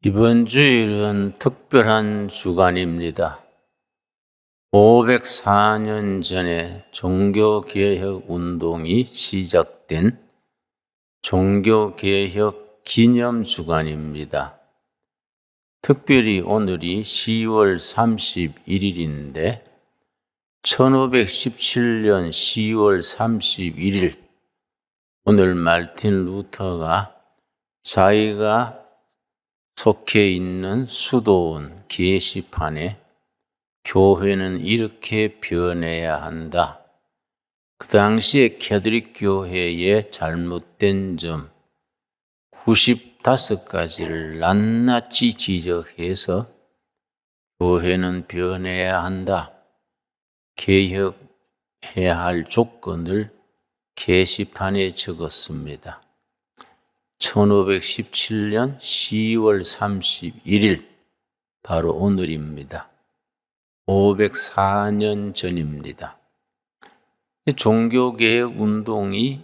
이번 주일은 특별한 주간입니다. 504년 전에 종교개혁 운동이 시작된 종교개혁 기념주간입니다. 특별히 오늘이 10월 31일인데 1517년 10월 31일 오늘 마르틴 루터가 자기가 속해 있는 수도원 게시판에 교회는 이렇게 변해야 한다. 그 당시에 캐톨릭 교회의 잘못된 점 95가지를 낱낱이 지적해서 교회는 변해야 한다. 개혁해야 할 조건을 게시판에 적었습니다. 1517년 10월 31일 바로 오늘입니다. 504년 전입니다. 종교개혁 운동이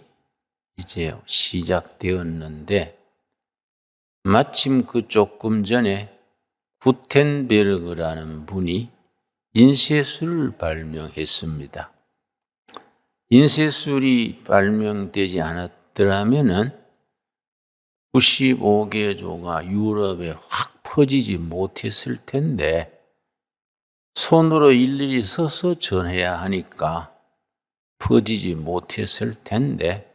이제 시작되었는데 마침 그 조금 전에 구텐베르그라는 분이 인쇄술을 발명했습니다. 인쇄술이 발명되지 않았더라면은 95개조가 유럽에 확 퍼지지 못했을 텐데 손으로 일일이 써서 전해야 하니까 퍼지지 못했을 텐데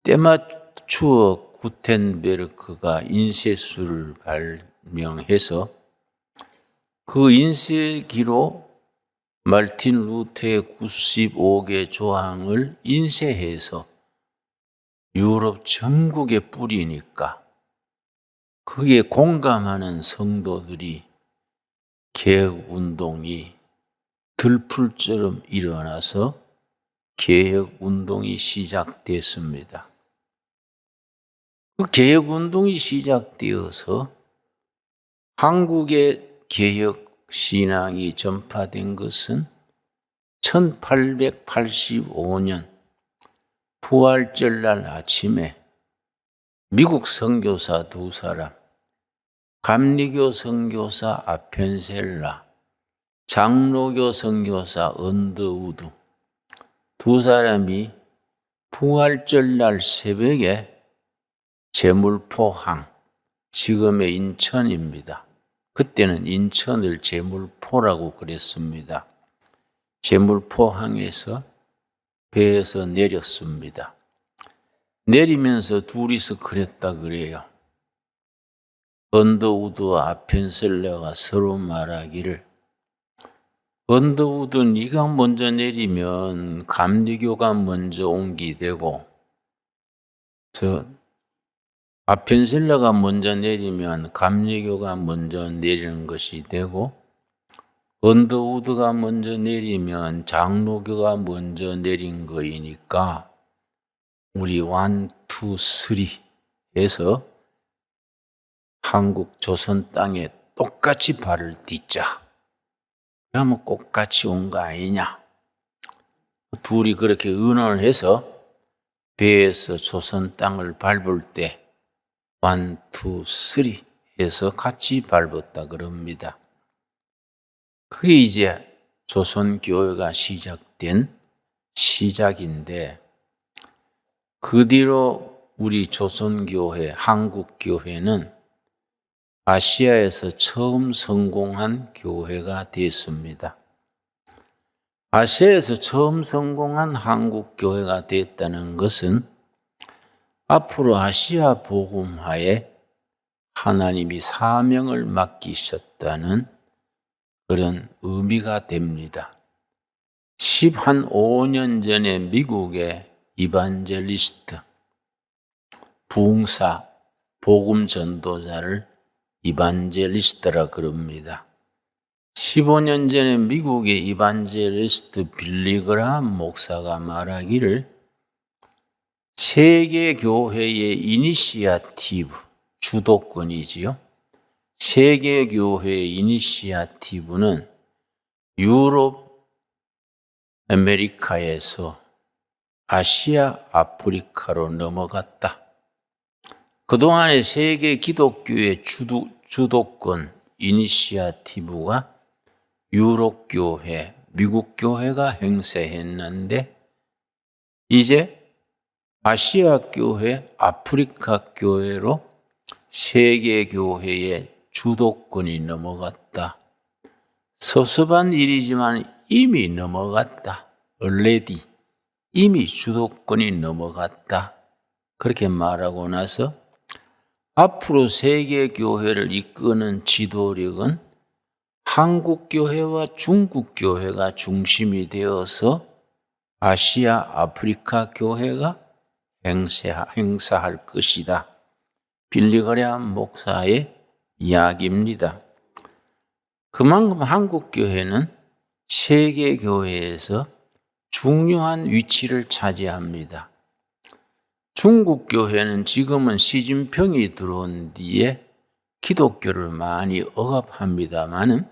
때맞추어 구텐베르크가 인쇄술을 발명해서 그 인쇄기로 마르틴 루터의 95개 조항을 인쇄해서 유럽 전국에 뿌리니까 그게 공감하는 성도들이 개혁운동이 들풀처럼 일어나서 개혁운동이 시작됐습니다. 그 개혁운동이 시작되어서 한국의 개혁신앙이 전파된 것은 1885년 부활절날 아침에 미국 선교사 두 사람, 감리교 선교사 아펜셀라, 장로교 선교사 언더우드 두 사람이 부활절날 새벽에 제물포항, 지금의 인천입니다. 그때는 인천을 제물포라고 그랬습니다. 제물포항에서 배에서 내렸습니다. 내리면서 둘이서 그랬다 그래요. 언더우드와 아펜셀라가 서로 말하기를 언더우드 네가 먼저 내리면 감리교가 먼저 옮기되고 아펜셀라가 먼저 내리면 감리교가 먼저 내리는 것이 되고 언더우드가 먼저 내리면 장로교가 먼저 내린 거이니까 우리 1, 2, 3 해서 한국 조선 땅에 똑같이 발을 딛자. 그러면 똑같이 온 거 아니냐. 둘이 그렇게 의논을 해서 배에서 조선 땅을 밟을 때 1, 2, 3 해서 같이 밟았다 그럽니다. 그게 이제 조선교회가 시작된 시작인데 그 뒤로 우리 조선교회, 한국교회는 아시아에서 처음 성공한 교회가 됐습니다. 아시아에서 처음 성공한 한국교회가 됐다는 것은 앞으로 아시아 복음화에 하나님이 사명을 맡기셨다는 그런 의미가 됩니다. 15년 전에 미국의 이반젤리스트, 부흥사, 복음 전도자를 이반젤리스트라 그럽니다. 15년 전에 미국의 이반젤리스트 빌리 그라함 목사가 말하기를 세계교회의 이니시아티브, 주도권이지요. 세계교회의 이니시아티브는 유럽, 아메리카에서 아시아, 아프리카로 넘어갔다. 그동안의 세계 기독교의 주도권, 이니시아티브가 유럽 교회, 미국 교회가 행사했는데 이제 아시아 교회, 아프리카 교회로 세계 교회의 주도권이 넘어갔다. 섭섭한 일이지만 이미 넘어갔다. already 이미 주도권이 넘어갔다. 그렇게 말하고 나서 앞으로 세계 교회를 이끄는 지도력은 한국 교회와 중국 교회가 중심이 되어서 아시아, 아프리카 교회가 행사할 것이다. 빌리 그레함 목사의 이야기입니다. 그만큼 한국 교회는 세계 교회에서 중요한 위치를 차지합니다. 중국 교회는 지금은 시진핑이 들어온 뒤에 기독교를 많이 억압합니다마는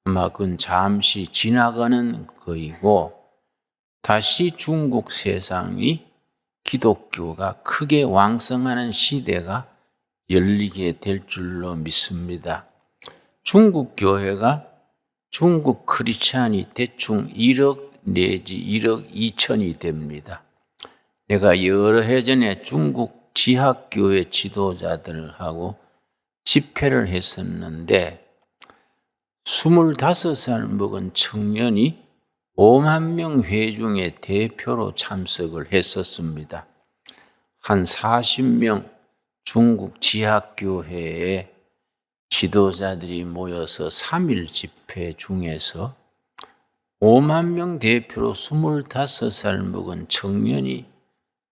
아마 그건 잠시 지나가는 거이고 다시 중국 세상이 기독교가 크게 왕성하는 시대가 열리게 될 줄로 믿습니다. 중국 교회가 중국 크리스찬이 대충 1억 내지 1억 2천이 됩니다. 내가 여러 해 전에 중국 지하교회 지도자들하고 집회를 했었는데 25살 먹은 청년이 5만 명 회중의 대표로 참석을 했었습니다. 한 40명 중국 지하교회의 지도자들이 모여서 3일 집회 중에서 5만 명 대표로 25살 먹은 청년이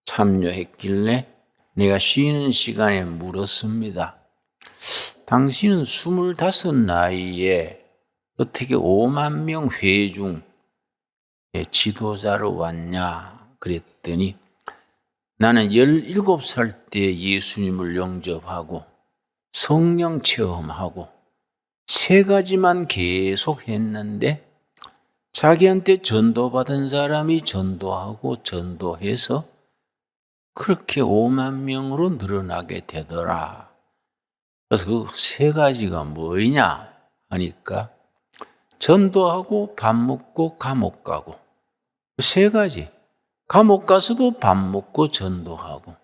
참여했길래 내가 쉬는 시간에 물었습니다. 당신은 25 나이에 어떻게 5만 명 회중의 지도자로 왔냐 그랬더니 나는 17살 때 예수님을 영접하고 성령 체험하고 3가지만 계속 했는데 자기한테 전도받은 사람이 전도하고 전도해서 그렇게 5만 명으로 늘어나게 되더라. 그래서 그 3가지가 뭐냐 하니까 전도하고 밥 먹고 감옥 가고 3가지. 감옥 가서도 밥 먹고 전도하고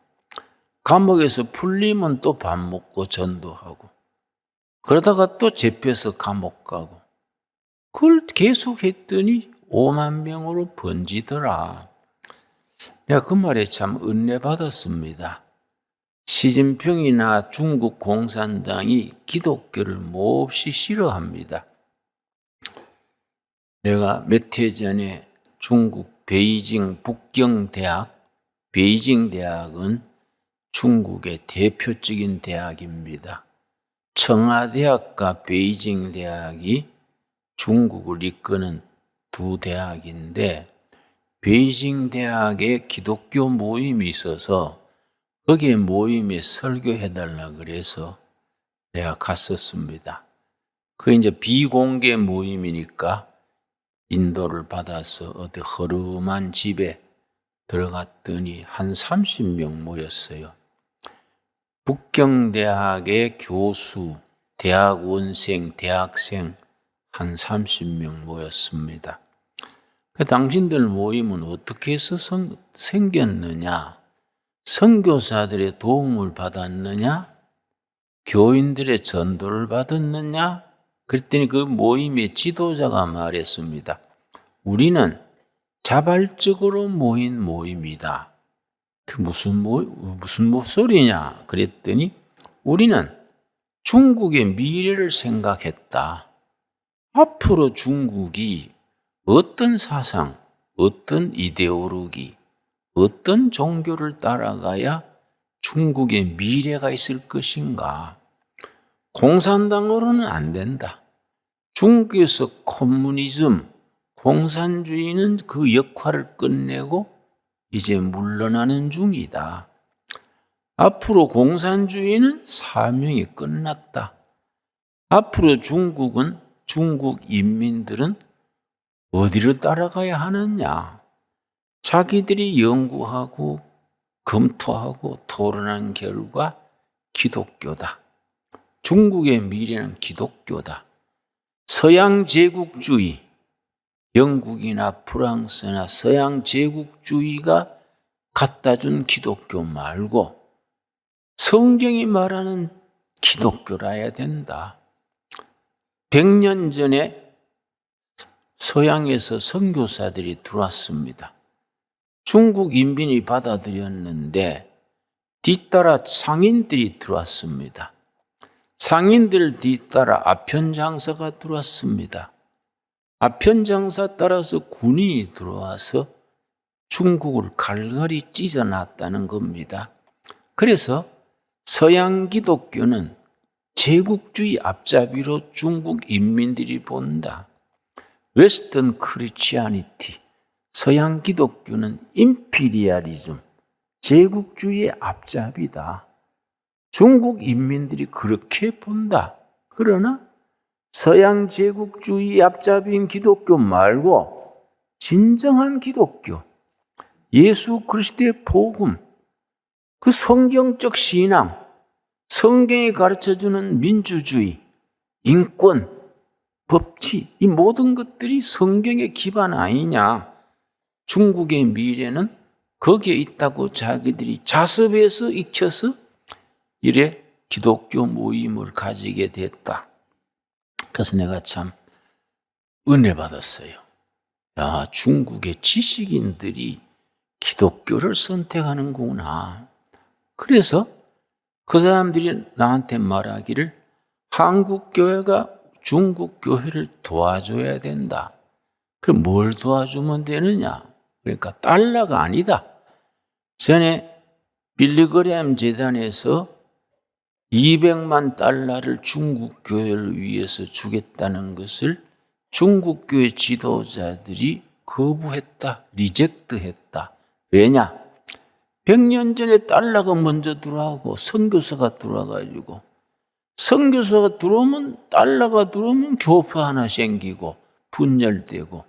감옥에서 풀리면 또 밥 먹고 전도하고 그러다가 또 잡혀서 감옥 가고 그걸 계속 했더니 5만 명으로 번지더라. 내가 그 말에 참 은혜 받았습니다. 시진핑이나 중국 공산당이 기독교를 몹시 싫어합니다. 내가 몇 해 전에 중국 베이징 북경대학, 베이징 대학은 중국의 대표적인 대학입니다. 청와대학과 베이징 대학이 중국을 이끄는 2 대학인데 베이징 대학에 기독교 모임이 있어서 거기에 모임에 설교해달라 그래서 내가 갔었습니다. 그 이제 비공개 모임이니까 인도를 받아서 어디 허름한 집에 들어갔더니 한 30명 모였어요. 북경대학의 교수, 대학원생, 대학생 한 30명 모였습니다. 그 당신들 모임은 어떻게 해서 생겼느냐? 선교사들의 도움을 받았느냐? 교인들의 전도를 받았느냐? 그랬더니 그 모임의 지도자가 말했습니다. 우리는 자발적으로 모인 모임이다. 그 무슨 소리냐? 그랬더니 우리는 중국의 미래를 생각했다. 앞으로 중국이 어떤 사상, 어떤 이데올로기, 어떤 종교를 따라가야 중국의 미래가 있을 것인가? 공산당으로는 안 된다. 중국에서 커뮤니즘, 공산주의는 그 역할을 끝내고 이제 물러나는 중이다. 앞으로 공산주의는 사명이 끝났다. 앞으로 중국 인민들은 어디를 따라가야 하느냐? 자기들이 연구하고 검토하고 토론한 결과 기독교다. 중국의 미래는 기독교다. 서양 제국주의, 영국이나 프랑스나 서양 제국주의가 갖다 준 기독교 말고 성경이 말하는 기독교라야 된다. 100년 전에 서양에서 선교사들이 들어왔습니다. 중국 인민이 받아들였는데 뒤따라 상인들이 들어왔습니다. 상인들 뒤따라 아편장사가 들어왔습니다. 아편장사 따라서 군인이 들어와서 중국을 갈갈이 찢어놨다는 겁니다. 그래서 서양 기독교는 제국주의 앞잡이로 중국 인민들이 본다. 웨스턴 크리스티아니티, 서양 기독교는 임피리얼리즘, 제국주의의 앞잡이다. 중국 인민들이 그렇게 본다. 그러나 서양 제국주의 앞잡이인 기독교 말고 진정한 기독교, 예수 그리스도의 복음, 그 성경적 신앙, 성경이 가르쳐주는 민주주의, 인권, 법치, 이 모든 것들이 성경의 기반 아니냐. 중국의 미래는 거기에 있다고 자기들이 자습해서 익혀서 이래 기독교 모임을 가지게 됐다. 그래서 내가 참 은혜 받았어요. 야, 중국의 지식인들이 기독교를 선택하는구나. 그래서 그 사람들이 나한테 말하기를 한국 교회가 중국 교회를 도와줘야 된다. 그럼 뭘 도와주면 되느냐? 그러니까 달러가 아니다. 전에 빌리그램 재단에서 200만 달러를 중국 교회를 위해서 주겠다는 것을 중국 교회 지도자들이 거부했다. 리젝트했다. 왜냐? 100년 전에 달러가 먼저 들어오고 선교사가 들어와가지고 선교사가 들어오면 달러가 들어오면 교파 하나 생기고 분열되고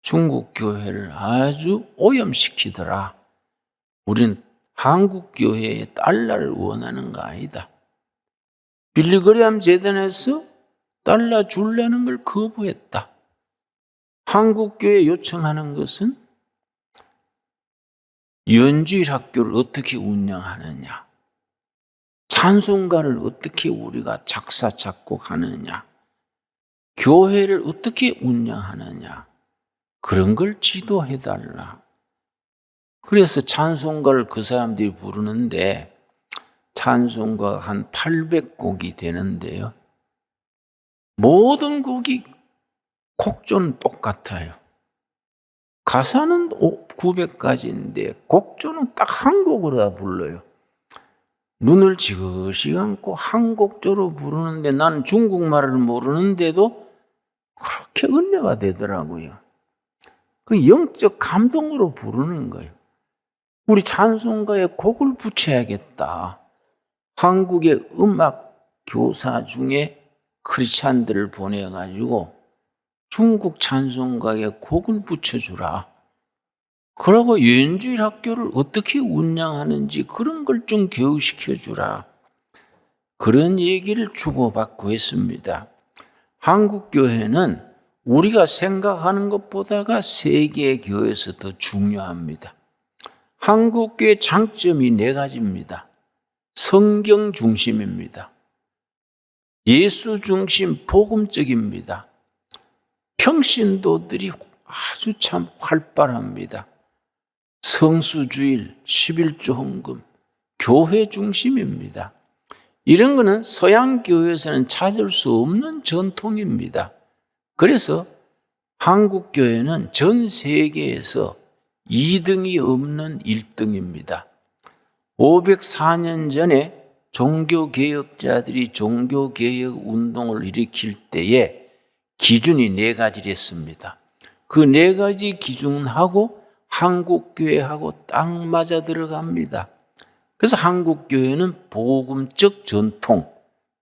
중국 교회를 아주 오염시키더라. 우린 한국 교회의 달러를 원하는 거 아니다. 빌리그램 재단에서 달러 주려는 걸 거부했다. 한국 교회 요청하는 것은 연주일 학교를 어떻게 운영하느냐, 찬송가를 어떻게 우리가 작사 작곡하느냐, 교회를 어떻게 운영하느냐, 그런 걸 지도해달라. 그래서 찬송가를 그 사람들이 부르는데 찬송가가 한 800곡이 되는데요. 모든 곡이 곡조는 똑같아요. 가사는 900가지인데 곡조는 딱 한 곡으로 다 불러요. 눈을 지그시 감고 한 곡조로 부르는데 나는 중국말을 모르는데도 그렇게 은혜가 되더라고요. 그 영적 감동으로 부르는 거예요. 우리 찬송가에 곡을 붙여야겠다. 한국의 음악 교사 중에 크리스찬들을 보내가지고 중국 찬송가에 곡을 붙여주라. 그러고 연주일 학교를 어떻게 운영하는지 그런 걸 좀 교육시켜주라. 그런 얘기를 주고받고 했습니다. 한국교회는 우리가 생각하는 것보다가 세계 교회에서 더 중요합니다. 한국교회 장점이 4가지입니다. 성경 중심입니다. 예수 중심 복음적입니다. 평신도들이 아주 참 활발합니다. 성수주일, 11조 헌금, 교회 중심입니다. 이런 거는 서양 교회에서는 찾을 수 없는 전통입니다. 그래서 한국 교회는 전 세계에서 2등이 없는 1등입니다. 504년 전에 종교개혁자들이 종교개혁 운동을 일으킬 때에 기준이 4가지랬습니다. 그 4가지 기준하고 한국교회하고 딱 맞아 들어갑니다. 그래서 한국교회는 복음적 전통,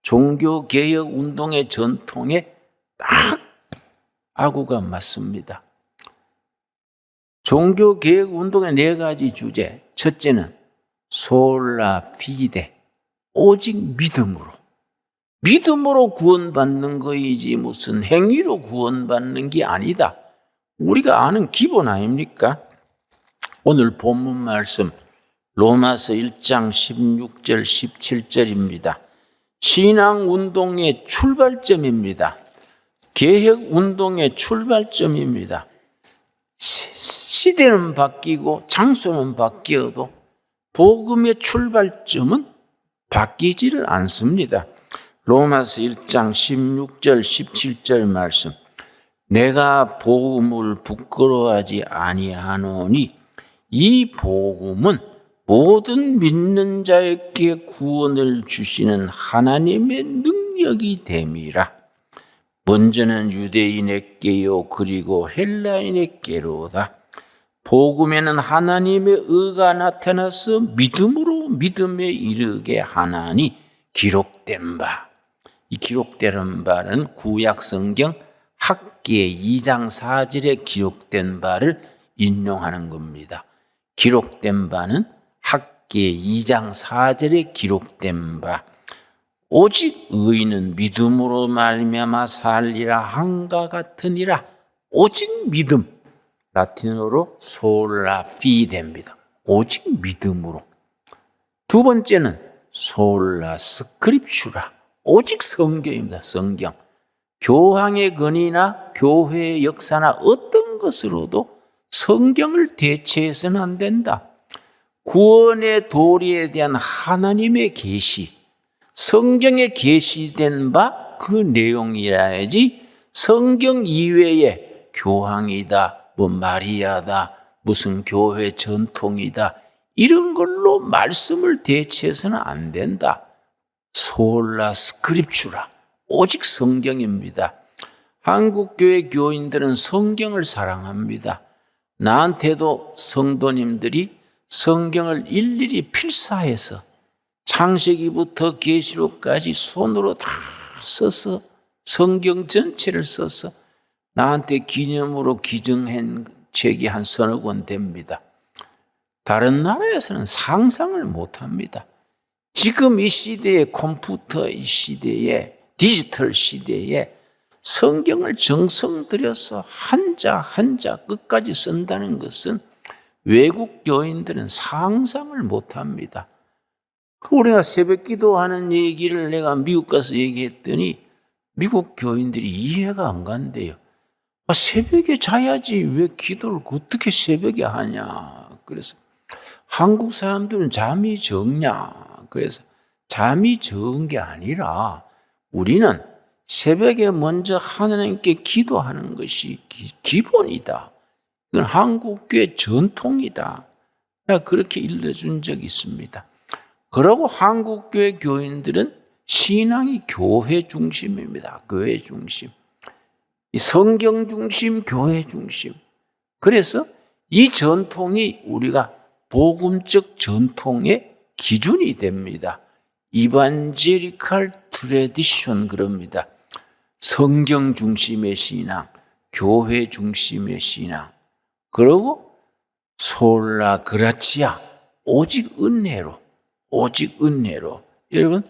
종교개혁 운동의 전통에 딱 아구가 맞습니다. 종교개혁 운동의 4가지 주제. 첫째는 솔라 피데, 오직 믿음으로. 믿음으로 구원받는 거이지 무슨 행위로 구원받는 게 아니다. 우리가 아는 기본 아닙니까? 오늘 본문 말씀 로마서 1장 16절 17절입니다. 신앙운동의 출발점입니다. 개혁운동의 출발점입니다. 시대는 바뀌고 장소는 바뀌어도 복음의 출발점은 바뀌지를 않습니다. 로마서 1장 16절 17절 말씀, 내가 복음을 부끄러워하지 아니하노니 이 복음은 모든 믿는 자에게 구원을 주시는 하나님의 능력이 됨이라. 먼저는 유대인에게요 그리고 헬라인에게로다. 복음에는 하나님의 의가 나타나서 믿음으로 믿음에 이르게 하나니 기록된 바. 이 기록된 바는 구약 성경 학계 2장 4절에 기록된 바를 인용하는 겁니다. 기록된 바는 학계 2장 4절에 기록된 바. 오직 의인은 믿음으로 말미암아 살리라 한가 같으니라. 오직 믿음. 라틴어로 솔라 피데입니다. 오직 믿음으로. 두 번째는 솔라 스크립추라. 오직 성경입니다. 성경. 교황의 건의나 교회의 역사나 어떤 것으로도 성경을 대체해서는 안 된다. 구원의 도리에 대한 하나님의 계시, 성경에 계시된 바 그 내용이라야지 성경 이외에 교황이다, 뭐 마리아다, 무슨 교회 전통이다 이런 걸로 말씀을 대체해서는 안 된다. 솔라 스크립추라. 오직 성경입니다. 한국교회 교인들은 성경을 사랑합니다. 나한테도 성도님들이 성경을 일일이 필사해서 창세기부터 계시록까지 손으로 다 써서 성경 전체를 써서 나한테 기념으로 기증한 책이 한 서너 권 됩니다. 다른 나라에서는 상상을 못합니다. 지금 이 시대에 컴퓨터 이 시대에 디지털 시대에 성경을 정성 들여서 한자 한자 끝까지 쓴다는 것은 외국 교인들은 상상을 못합니다. 우리가 새벽 기도하는 얘기를 내가 미국 가서 얘기했더니 미국 교인들이 이해가 안 간대요. 새벽에 자야지 왜 기도를 어떻게 새벽에 하냐. 그래서 한국 사람들은 잠이 적냐. 그래서 잠이 적은 게 아니라 우리는 새벽에 먼저 하나님께 기도하는 것이 기본이다. 이건 한국교회 전통이다. 내가 그렇게 일러준 적이 있습니다. 그러고 한국교회 교인들은 신앙이 교회 중심입니다. 교회 중심. 성경 중심, 교회 중심. 그래서 이 전통이 우리가 복음적 전통의 기준이 됩니다. 이반제리칼 트래디션 그럽니다. 성경 중심의 신앙, 교회 중심의 신앙. 그리고 솔라 그라치아, 오직 은혜로, 오직 은혜로. 여러분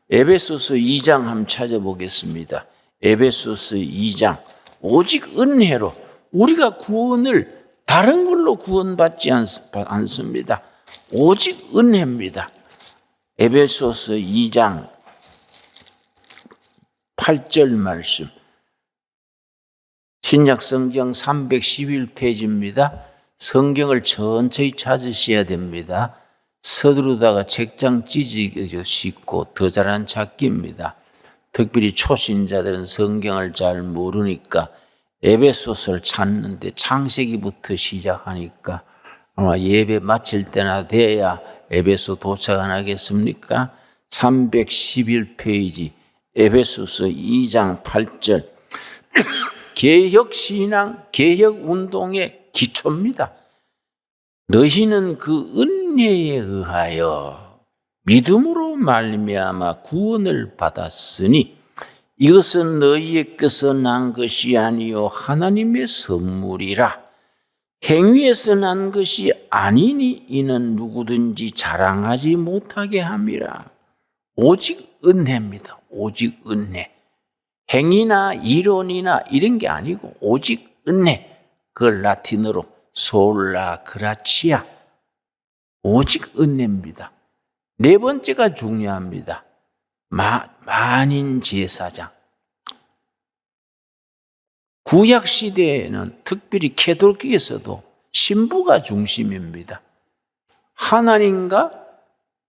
에베소서 2장 한번 찾아보겠습니다. 에베소서 2장 오직 은혜로. 우리가 구원을 다른 걸로 구원받지 않습니다. 오직 은혜입니다. 에베소서 2장 8절 말씀. 신약성경 311페이지입니다. 성경을 천천히 찾으셔야 됩니다. 서두르다가 책장 찢어지기 쉽고 더 잘한 찾기입니다. 특별히 초신자들은 성경을 잘 모르니까 에베소서를 찾는데 창세기부터 시작하니까 아마 예배 마칠 때나 돼야 에베소 도착 안 하겠습니까? 311페이지 에베소서 2장 8절 개혁신앙, 개혁운동의 기초입니다. 너희는 그 은혜에 의하여 믿음으로 말미암아 구원을 받았으니 이것은 너희에게서 난 것이 아니요 하나님의 선물이라. 행위에서 난 것이 아니니 이는 누구든지 자랑하지 못하게 함이라. 오직 은혜입니다. 오직 은혜. 행위나 이론이나 이런 게 아니고 오직 은혜. 그걸 라틴어로 솔라 그라치아. 오직 은혜입니다. 네 번째가 중요합니다. 만인 제사장. 구약 시대에는 특별히 캐톨릭에서도 신부가 중심입니다. 하나님과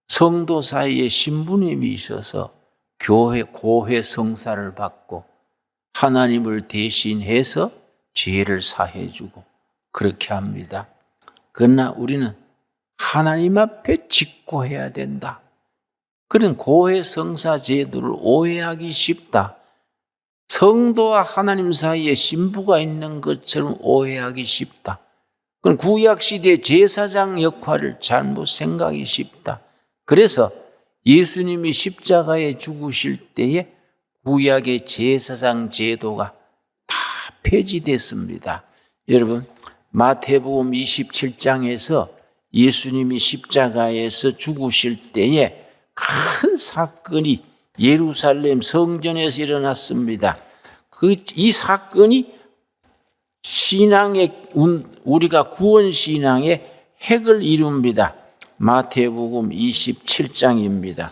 성도 사이에 신부님이 있어서 고해 성사를 받고 하나님을 대신해서 죄를 사해주고 그렇게 합니다. 그러나 우리는 하나님 앞에 직고해야 된다. 그런 고해 성사 제도를 오해하기 쉽다. 성도와 하나님 사이에 신부가 있는 것처럼 오해하기 쉽다. 그건 구약시대 제사장 역할을 잘못 생각하기 쉽다. 그래서 예수님이 십자가에 죽으실 때에 구약의 제사장 제도가 다 폐지됐습니다. 여러분, 마태복음 27장에서 예수님이 십자가에서 죽으실 때에 큰 사건이 예루살렘 성전에서 일어났습니다. 이 사건이 우리가 구원 신앙의 핵을 이룹니다. 마태복음 27장입니다.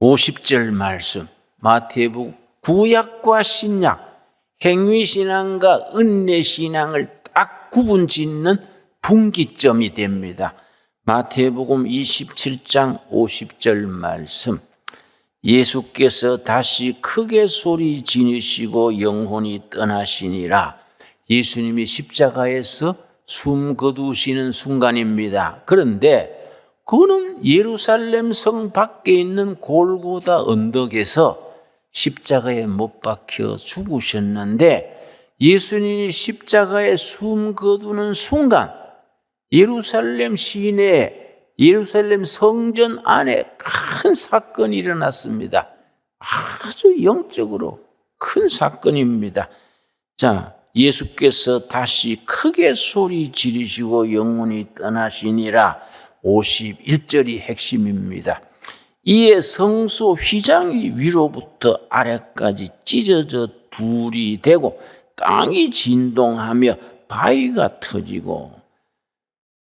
50절 말씀. 마태복음 구약과 신약, 행위신앙과 은혜신앙을 딱 구분짓는 분기점이 됩니다. 마태복음 27장 50절 말씀. 예수께서 다시 크게 소리 지르시고 영혼이 떠나시니라. 예수님이 십자가에서 숨 거두시는 순간입니다. 그런데 그는 예루살렘 성 밖에 있는 골고다 언덕에서 십자가에 못 박혀 죽으셨는데 예수님이 십자가에 숨 거두는 순간 예루살렘 시내, 예루살렘 성전 안에 큰 사건이 일어났습니다. 아주 영적으로 큰 사건입니다. 자, 예수께서 다시 크게 소리 지르시고 영혼이 떠나시니라. 51절이 핵심입니다. 이에 성소 휘장이 위로부터 아래까지 찢어져 둘이 되고 땅이 진동하며 바위가 터지고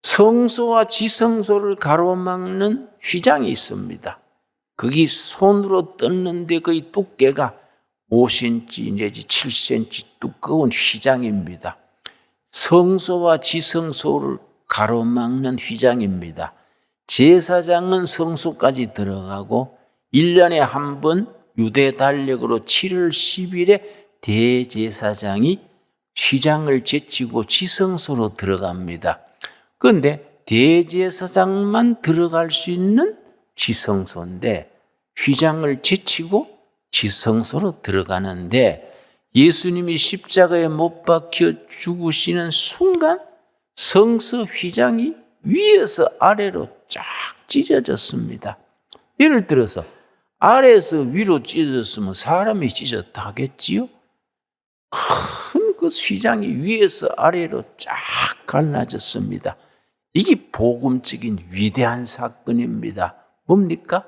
성소와 지성소를 가로막는 휘장이 있습니다. 거기 손으로 떴는데 거의 두께가 5cm 내지 7cm 두꺼운 휘장입니다. 성소와 지성소를 가로막는 휘장입니다. 제사장은 성소까지 들어가고 1년에 한 번 유대 달력으로 7월 10일에 대제사장이 휘장을 제치고 지성소로 들어갑니다. 그런데 대제사장만 들어갈 수 있는 지성소인데 휘장을 제치고 지성소로 들어가는데 예수님이 십자가에 못 박혀 죽으시는 순간 성소 휘장이 위에서 아래로 쫙 찢어졌습니다. 예를 들어서 아래에서 위로 찢어졌으면 사람이 찢었다 하겠지요? 큰 그 휘장이 위에서 아래로 쫙 갈라졌습니다. 이게 복음적인 위대한 사건입니다. 뭡니까?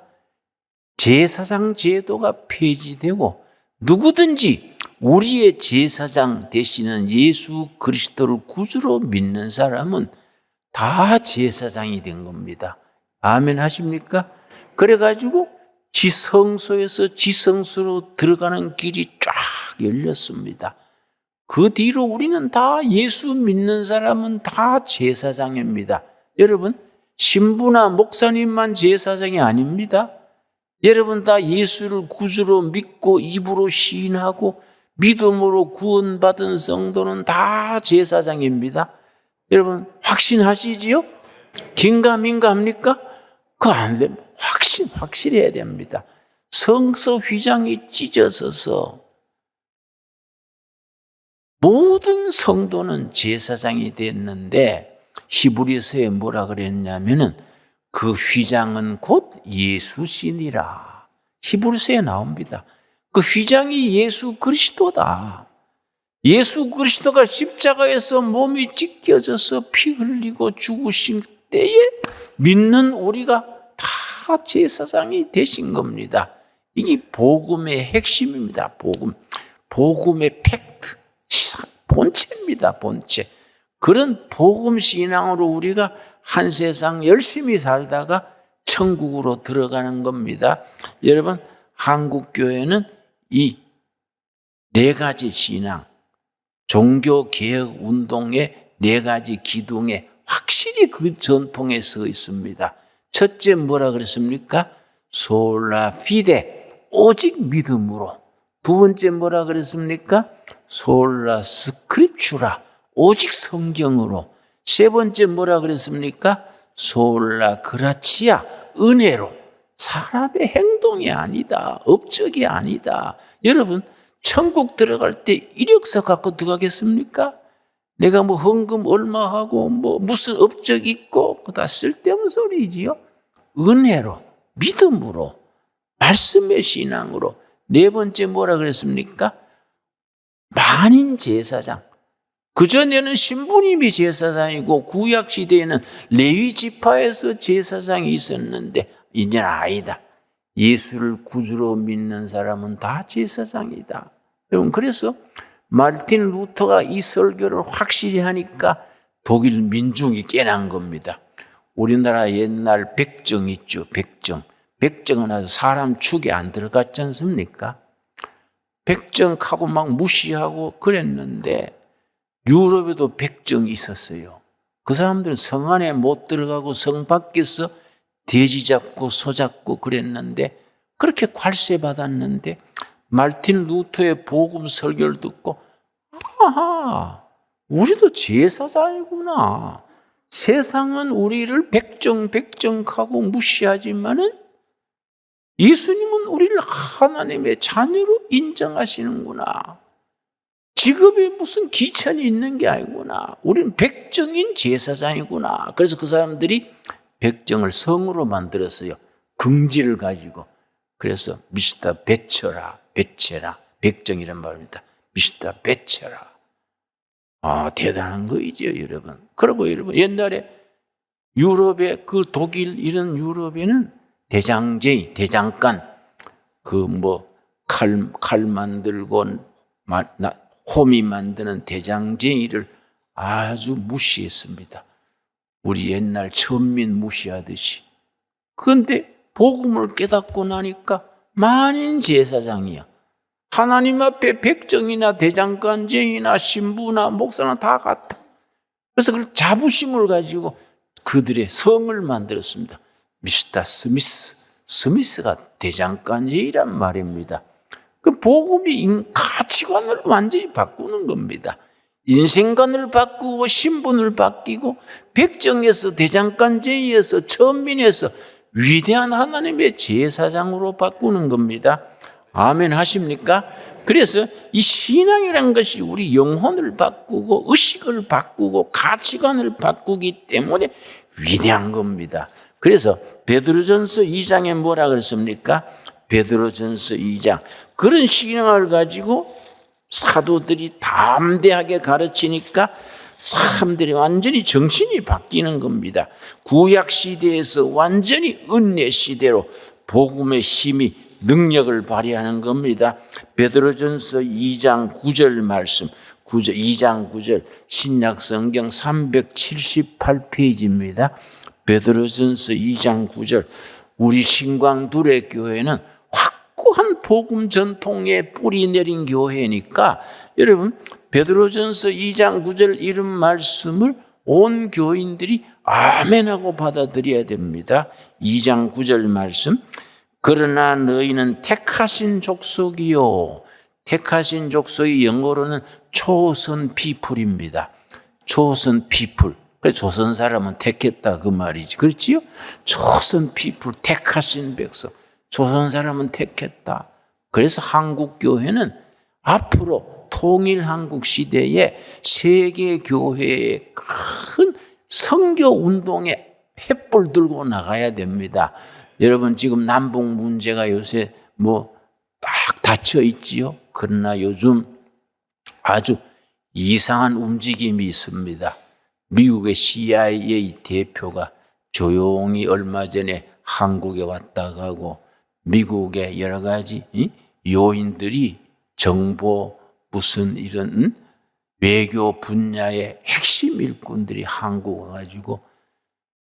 제사장 제도가 폐지되고 누구든지 우리의 제사장 되시는 예수 그리스도를 구주로 믿는 사람은 다 제사장이 된 겁니다. 아멘 하십니까? 그래가지고 지성소에서 지성소로 들어가는 길이 쫙 열렸습니다. 그 뒤로 우리는 다 예수 믿는 사람은 다 제사장입니다. 여러분, 신부나 목사님만 제사장이 아닙니다. 여러분 다 예수를 구주로 믿고 입으로 시인하고 믿음으로 구원받은 성도는 다 제사장입니다. 여러분 확신하시지요? 긴가민가합니까? 그거 안 됩니다. 확실해야 됩니다. 성소 휘장이 찢어져서 모든 성도는 제사장이 됐는데 히브리서에 뭐라 그랬냐면은 그 휘장은 곧 예수시니라. 히브리서에 나옵니다. 그 휘장이 예수 그리스도다. 예수 그리스도가 십자가에서 몸이 찢겨져서 피 흘리고 죽으신 때에 믿는 우리가 다 제사장이 되신 겁니다. 이게 복음의 핵심입니다. 복음의 팩트, 본체입니다. 본체. 그런 복음 신앙으로 우리가 한 세상 열심히 살다가 천국으로 들어가는 겁니다. 여러분, 한국 교회는 이 네 가지 신앙, 종교 개혁 운동의 네 가지 기둥에 확실히 그 전통에 서 있습니다. 첫째 뭐라 그랬습니까? 솔라 피데, 오직 믿음으로. 두 번째 뭐라 그랬습니까? 솔라 스크립추라, 오직 성경으로. 세 번째 뭐라 그랬습니까? 솔라 그라치아, 은혜로. 사람의 행동이 아니다, 업적이 아니다. 여러분, 천국 들어갈 때 이력서 갖고 들어가겠습니까? 내가 뭐 헌금 얼마 하고 뭐 무슨 업적 있고 그다 쓸데없는 소리지요. 은혜로, 믿음으로, 말씀의 신앙으로. 네 번째 뭐라 그랬습니까? 만인 제사장. 그전에는 신부님이 제사장이고 구약 시대에는 레위 지파에서 제사장이 있었는데 이제는 아니다. 예수를 구주로 믿는 사람은 다 제사장이다. 여러분, 그래서 마르틴 루터가 이 설교를 확실히 하니까 독일 민중이 깨난 겁니다. 우리나라 옛날 백정 있죠, 백정. 백정은 아주 사람 축에 안 들어갔지 않습니까? 백정하고 막 무시하고 그랬는데 유럽에도 백정이 있었어요. 그 사람들은 성 안에 못 들어가고 성 밖에서 돼지 잡고 소 잡고 그랬는데 그렇게 괄세 받았는데 마르틴 루터의 복음 설교를 듣고 아하, 우리도 제사장이구나. 세상은 우리를 백정하고 무시하지만은 예수님은 우리를 하나님의 자녀로 인정하시는구나. 직업에 무슨 기천이 있는 게 아니구나. 우리는 백정인 제사장이구나. 그래서 그 사람들이 백정을 성으로 만들었어요. 긍지를 가지고. 그래서 미시다 베쳐라, 백정이란 말입니다. 미시다 베쳐라. 아, 대단한 거이죠, 여러분. 그리고 여러분, 옛날에 유럽의 그 독일 이런 유럽에는 대장제이, 대장간, 칼 만들고 호미 만드는 대장제이를 아주 무시했습니다. 우리 옛날 천민 무시하듯이. 그런데 복음을 깨닫고 나니까 만인 제사장이야. 하나님 앞에 백정이나 대장간제이나 신부나 목사나 다 같아. 그래서 그 자부심을 가지고 그들의 성을 만들었습니다. 미스터 스미스가 대장간제이란 말입니다. 그 복음이 가치관을 완전히 바꾸는 겁니다. 인생관을 바꾸고 신분을 바뀌고 백정에서 대장간제이에서 천민에서 위대한 하나님의 제사장으로 바꾸는 겁니다. 아멘 하십니까? 그래서 이 신앙이라는 것이 우리 영혼을 바꾸고 의식을 바꾸고 가치관을 바꾸기 때문에 위대한 겁니다. 그래서 베드로전서 2장에 뭐라 그랬습니까? 베드로전서 2장. 그런 신앙을 가지고 사도들이 담대하게 가르치니까 사람들이 완전히 정신이 바뀌는 겁니다. 구약 시대에서 완전히 은혜 시대로 복음의 힘이 능력을 발휘하는 겁니다. 베드로전서 2장 9절 말씀, 2장 9절 신약 성경 378페이지입니다. 베드로전서 2장 9절. 우리 신광두레 교회는 확고한 복음 전통에 뿌리 내린 교회니까 여러분 베드로전서 2장 9절 이런 말씀을 온 교인들이 아멘하고 받아들여야 됩니다. 2장 9절 말씀. 그러나 너희는 택하신 족속이요. 택하신 족속이 영어로는 chosen people입니다. chosen people. 그래서 조선 사람은 택했다 그 말이지. 그렇지요? chosen people, 택하신 백성. 조선 사람은 택했다. 그래서 한국 교회는 앞으로 통일 한국 시대에 세계 교회의 큰 선교 운동에 횃불 들고 나가야 됩니다. 여러분 지금 남북 문제가 요새 딱 닫혀 있지요. 그러나 요즘 아주 이상한 움직임이 있습니다. 미국의 CIA 대표가 조용히 얼마 전에 한국에 왔다 가고 미국의 여러 가지 요인들이 정보 무슨 이런 외교 분야의 핵심 일꾼들이 한국 와가지고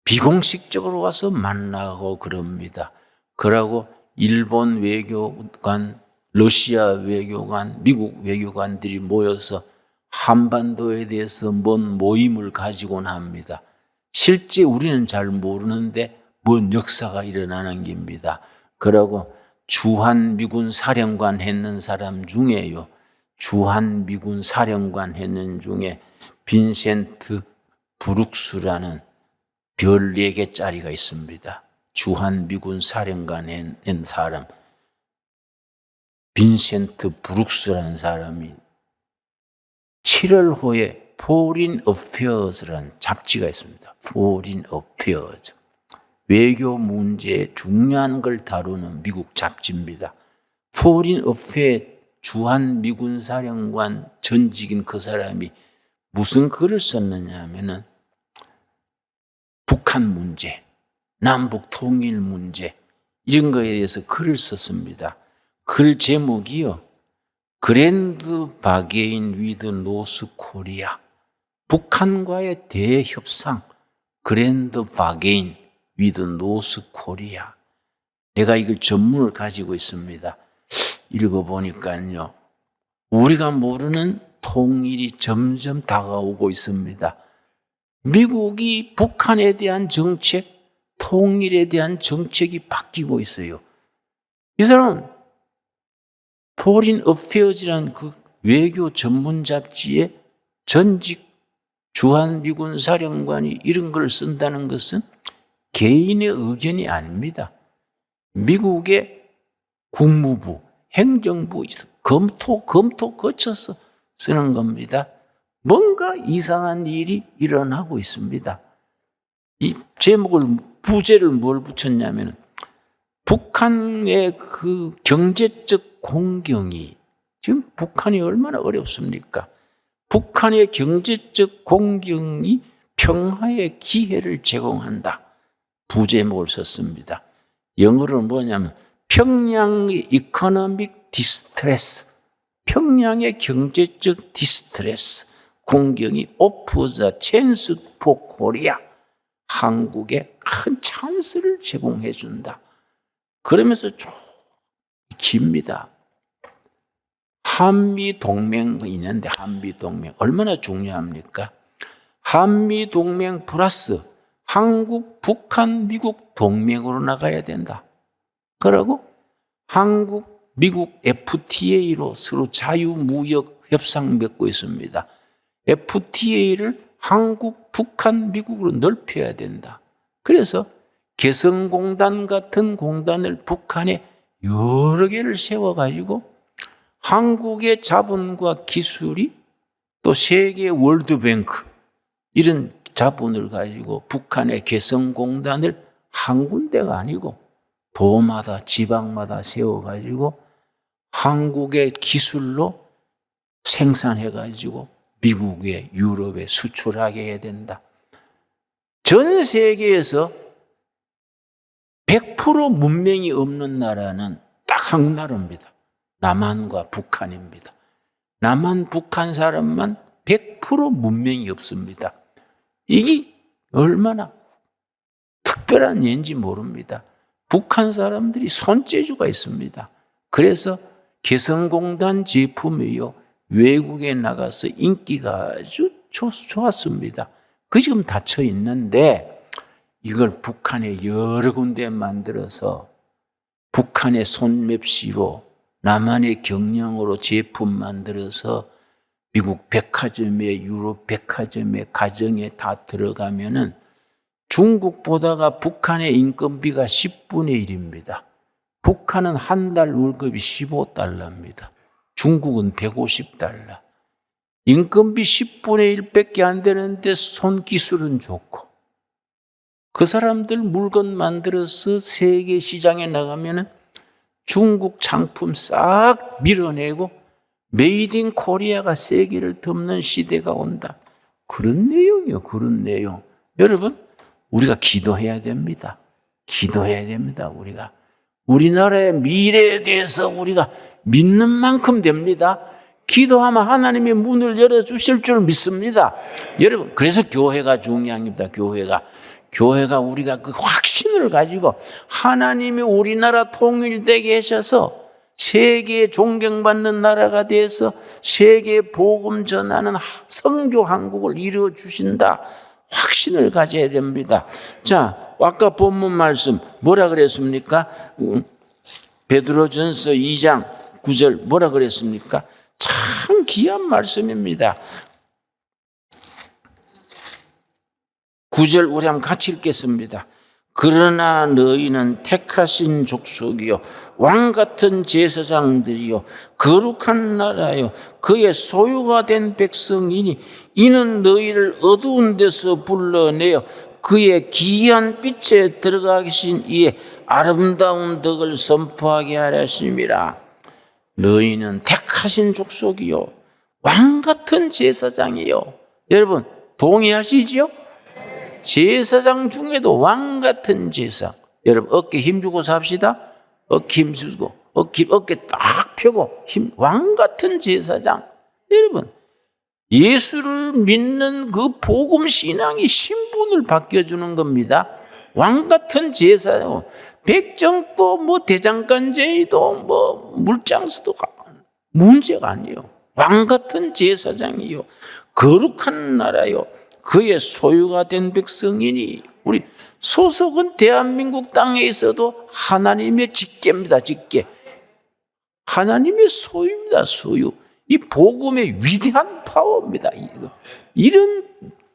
비공식적으로 와서 만나고 그럽니다. 그러고 일본 외교관, 러시아 외교관, 미국 외교관들이 모여서 한반도에 대해서 뭔 모임을 가지곤 합니다. 실제 우리는 잘 모르는데 뭔 역사가 일어나는 겁니다. 그러고 주한 미군 사령관 했는 사람 중에요. 주한 미군 사령관 했는 중에 빈센트 브룩스라는 별 4개짜리가 있습니다. 주한 미군 사령관 한 사람. 빈센트 브룩스라는 사람이 7월 호에 Foreign Affairs라는 잡지가 있습니다. Foreign Affairs. 외교 문제에 중요한 걸 다루는 미국 잡지입니다. Foreign Affairs 주한 미군 사령관 전직인 그 사람이 무슨 글을 썼느냐 하면은 북한 문제, 남북 통일 문제 이런 거에 대해서 글을 썼습니다. 글 제목이요. 그랜드 바게인 위드 노스 코리아. 북한과의 대협상 그랜드 바게인 위드 노스 코리아. 내가 이걸 전문을 가지고 있습니다. 읽어보니까요. 우리가 모르는 통일이 점점 다가오고 있습니다. 미국이 북한에 대한 정책, 통일에 대한 정책이 바뀌고 있어요. 이 사람은 Foreign Affairs라는 그 외교 전문 잡지에 전직 주한미군 사령관이 이런 걸 쓴다는 것은 개인의 의견이 아닙니다. 미국의 국무부, 행정부 검토 거쳐서 쓰는 겁니다. 뭔가 이상한 일이 일어나고 있습니다. 이 제목을 부제를 뭘 붙였냐면 북한의 그 경제적 공경이 지금 북한이 얼마나 어렵습니까? 북한의 경제적 공경이 평화의 기회를 제공한다. 부제목을 썼습니다. 영어로는 뭐냐면 평양의 이코노믹 디스트레스, 평양의 경제적 디스트레스, 공경이 offers a chance for Korea, 한국에 큰 찬스를 제공해 준다. 그러면서 쭉 깁니다. 한미동맹이 있는데 한미동맹 얼마나 중요합니까? 한미동맹 플러스 한국, 북한, 미국 동맹으로 나가야 된다. 그러고 한국, 미국 FTA로 서로 자유무역 협상 맺고 있습니다. FTA를 한국, 북한, 미국으로 넓혀야 된다. 그래서 개성공단 같은 공단을 북한에 여러 개를 세워가지고 한국의 자본과 기술이 또 세계 월드뱅크 이런 자본을 가지고 북한의 개성공단을 한 군데가 아니고 도마다 지방마다 세워가지고 한국의 기술로 생산해가지고 미국에 유럽에 수출하게 해야 된다. 전 세계에서 100% 문명이 없는 나라는 딱 한 나라입니다. 남한과 북한입니다. 남한, 북한 사람만 100% 문명이 없습니다. 이게 얼마나 특별한 예인지 모릅니다. 북한 사람들이 손재주가 있습니다. 그래서 개성공단 제품이요, 외국에 나가서 인기가 아주 좋았습니다. 그 지금 닫혀 있는데 이걸 북한에 여러 군데 만들어서 북한의 손맵시로 남한의 경영으로 제품 만들어서 미국 백화점에 유럽 백화점에 가정에 다 들어가면은 중국보다가 북한의 인건비가 10분의 1입니다. 북한은 한 달 월급이 15달러입니다. 중국은 150달러. 인건비 10분의 1밖에 안 되는데 손기술은 좋고 그 사람들 물건 만들어서 세계 시장에 나가면 중국 상품 싹 밀어내고 메이드 인 코리아가 세계를 덮는 시대가 온다. 그런 내용이요. 그런 내용. 여러분, 우리가 기도해야 됩니다. 기도해야 됩니다. 우리가 우리나라의 미래에 대해서 우리가 믿는 만큼 됩니다. 기도하면 하나님이 문을 열어주실 줄 믿습니다. 여러분, 그래서 교회가 중요합니다. 교회가 우리가 그 확신을 가지고 하나님이 우리나라 통일되게 하셔서 세계에 존경받는 나라가 돼서 세계에 복음 전하는 선교 한국을 이루어 주신다. 확신을 가져야 됩니다. 자, 아까 본문 말씀 뭐라 그랬습니까? 베드로전서 2장 9절 뭐라 그랬습니까? 참 귀한 말씀입니다. 9절 우리 한번 같이 읽겠습니다. 그러나 너희는 택하신 족속이요 왕같은 제사장들이요 거룩한 나라요 그의 소유가 된 백성이니 이는 너희를 어두운 데서 불러내어 그의 기이한 빛에 들어가신 이에 아름다운 덕을 선포하게 하려 하심이라. 너희는 택하신 족속이요 왕같은 제사장이요. 여러분 동의하시죠? 제사장 중에도 왕같은 제사장. 여러분 어깨 힘주고 삽시다. 어깨 힘주고 어깨 딱 펴고 왕같은 제사장. 여러분 예수를 믿는 그 복음 신앙이 신분을 바뀌어주는 겁니다. 왕같은 제사장. 백정도 뭐 대장간제도 뭐 물장수도 문제가 아니에요. 왕같은 제사장이요 거룩한 나라요 그의 소유가 된 백성이니. 우리 소속은 대한민국 땅에 있어도 하나님의 직계입니다. 직계. 하나님의 소유입니다. 소유. 이 복음의 위대한 파워입니다. 이런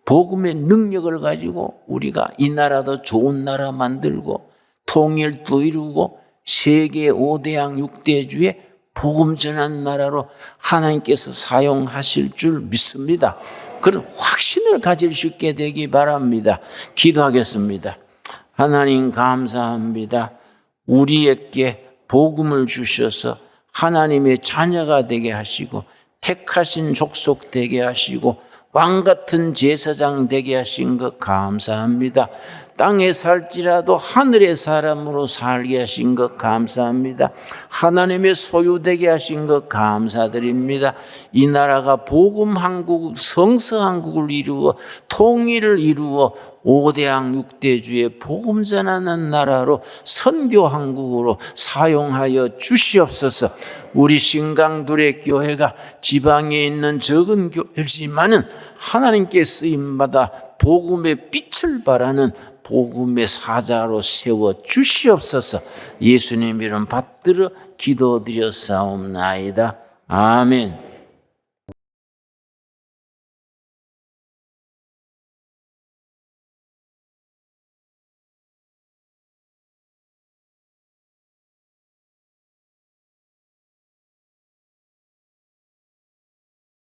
복음의 능력을 가지고 우리가 이 나라도 좋은 나라 만들고 통일도 이루고 세계 5대양 6대주의 복음 전한 나라로 하나님께서 사용하실 줄 믿습니다. 그런 확신을 가질 수 있게 되기 바랍니다. 기도하겠습니다. 하나님 감사합니다. 우리에게 복음을 주셔서 하나님의 자녀가 되게 하시고 택하신 족속 되게 하시고 왕같은 제사장 되게 하신 것 감사합니다. 땅에 살지라도 하늘의 사람으로 살게 하신 것 감사합니다. 하나님의 소유되게 하신 것 감사드립니다. 이 나라가 복음 한국, 성서 한국을 이루어 통일을 이루어 5대양 6대주의 복음 전하는 나라로 선교 한국으로 사용하여 주시옵소서. 우리 신강둘의 교회가 지방에 있는 적은 교회지만은 하나님께 쓰임받아 복음의 빛을 발하는 복음의 사자로 세워 주시옵소서. 예수님 이름 받들어 기도드렸사옵나이다. 아멘.